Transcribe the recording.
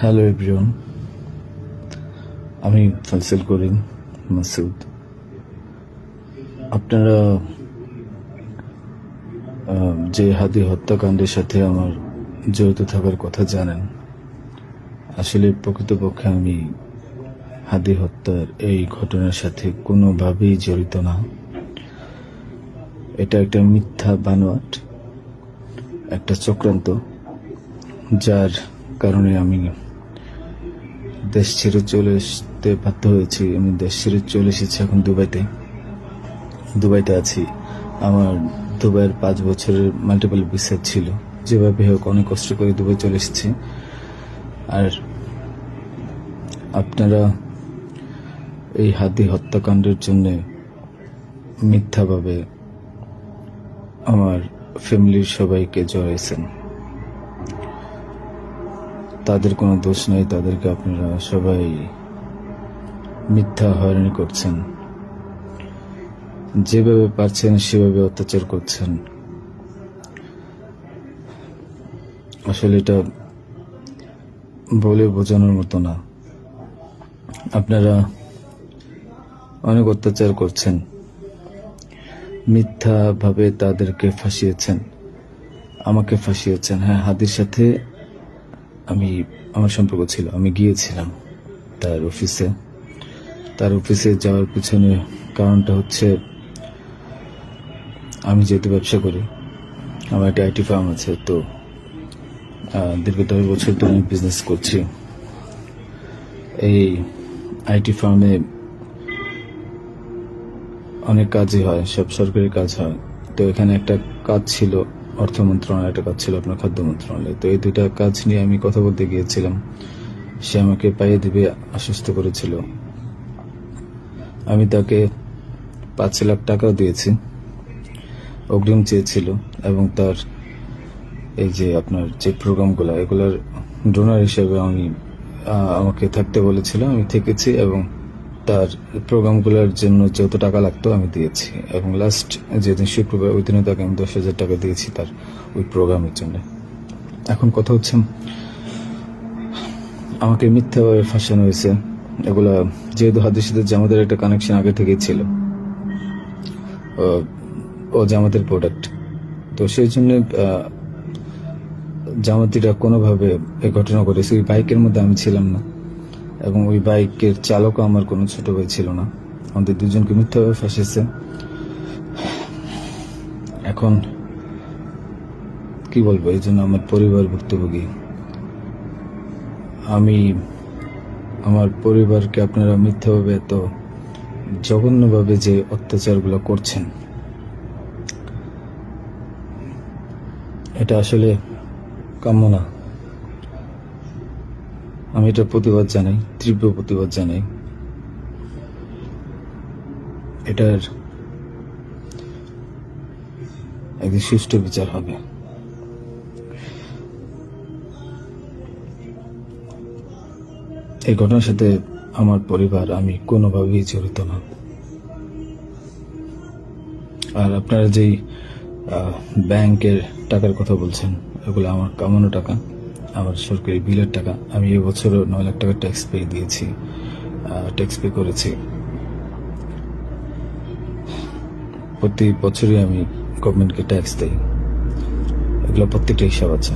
Hello everyone, আমি ফয়সাল করিম মাসুদ। আপনারা যে হাদি হত্যাকাণ্ডের সাথে আমার জড়িত থাকার কথা জানেন। আসলে প্রকৃতপক্ষে আমি হাদি হত্যার এই ঘটনার সাথে কোনোভাবেই জড়িত না। এটা একটা মিথ্যা বানোয়াট, একটা চক্রান্ত, যার কারণে আমি দেশ ছেড়ে চলে আসতে বাধ্য হয়েছি। আমি দেশ ছেড়ে চলে এসেছি এখন দুবাইতে আছি। আমার দুবাইয়ের 5 বছরের মাল্টিপল ভিসা ছিল। যেভাবে হোক অনেক কষ্ট করে দুবাই চলে এসেছি। আর আপনারা এই হাদি হত্যাকাণ্ডের জন্য মিথ্যাভাবে আমার ফ্যামিলির সবাইকে জড়াইছেন। তাদের কোনো দোষ নেই, তাদেরকে আপনারা সবাই মিথ্যা হয়রানি করছেন। যেভাবে পারছেন সেভাবে অত্যাচার করছেন। আসলে এটা বলে বোঝানোর মতো না। আপনারা অনেক অত্যাচার করছেন, মিথ্যাভাবে তাদেরকে ফাঁসিয়েছেন, আমাকে ফাঁসিয়েছেন। হ্যাঁ, হাদির সাথে আমার সম্পর্ক ছিল। আমি গিয়েছিলাম তার অফিসে যাওয়ার পিছনে কারণটা হচ্ছে, আমি যেহেতু ব্যবসা করি, আমার একটা আইটি ফার্ম আছে। তো দীর্ঘ 10 বছর ধরে আমি বিজনেস করছি। এই আইটি ফার্মে অনেক কাজই হয়, সব সরকারি কাজ হয়। তো এখানে একটা কাজ ছিল অর্থ মন্ত্রণালয়, একটা কাজ ছিল আপনার খাদ্য মন্ত্রণালয়। তো এই দুইটা কাজ নিয়ে আমি কথা বলতে গিয়েছিলাম। সে আমাকে পাইয়ে দিবে আশ্বস্ত করেছিল। আমি তাকে 5 লাখ টাকাও দিয়েছি, অগ্রিম চেয়েছিল। এবং তার এই যে আপনার যে প্রোগ্রামগুলো, এগুলোর ডোনার হিসেবে আমাকে থাকতে বলেছিল। আমি থেকেছি এবং তার প্রোগ্রামগুলোর জন্য যত টাকা লাগতো আমি দিয়েছি। এবং লাস্ট যেদিন শুক্রবার, ওই দিনে তাকে আমি 10,000 টাকা দিয়েছি তার ওই প্রোগ্রামের জন্য। এখন কথা হচ্ছে, আমাকে মিথ্যাভাবে ফাঁসানো হয়েছে। এগুলা যেহেতু হাদির সাথে জামাতের একটা কানেকশন আগে থেকেই ছিল, ও জামাতের প্রোডাক্ট। তো সেই জন্য জামাতিরা কোনোভাবে এই ঘটনা করেছে। ওই বাইকের মধ্যে আমি ছিলাম না, এবং ওই বাইকের চালকও আমার কোনো ছোট ভাই ছিল না। আমাদের দুজনকে মিথ্যাভাবে ফাঁসিয়েছে। এখন কি বলবো, এই জন্য আমার পরিবার ভুক্তভোগী। আমার পরিবারকে আপনারা মিথ্যাভাবে এত জঘন্যভাবে যে অত্যাচারগুলো করছেন, এটা আসলে কাম্য না। আমি এটা প্রতিবাদ জানাই, তীব্র প্রতিবাদ জানাই। এটার একদিন সুষ্ঠু বিচার হবে। এই ঘটনার সাথে আমার পরিবার, আমি কোনোভাবেই জড়িত না। আর আপনারা যেই ব্যাংকের টাকার কথা বলছেন, এগুলো আমার কামানো টাকা, আমার সরকারি বিলের টাকা। আমি এবছরও 9 লাখ টাকা ট্যাক্স পে করেছি। প্রতি বছরই আমি গভর্নমেন্টকে ট্যাক্স দিই। এগুলো প্রত্যেকটা হিসাব আছে।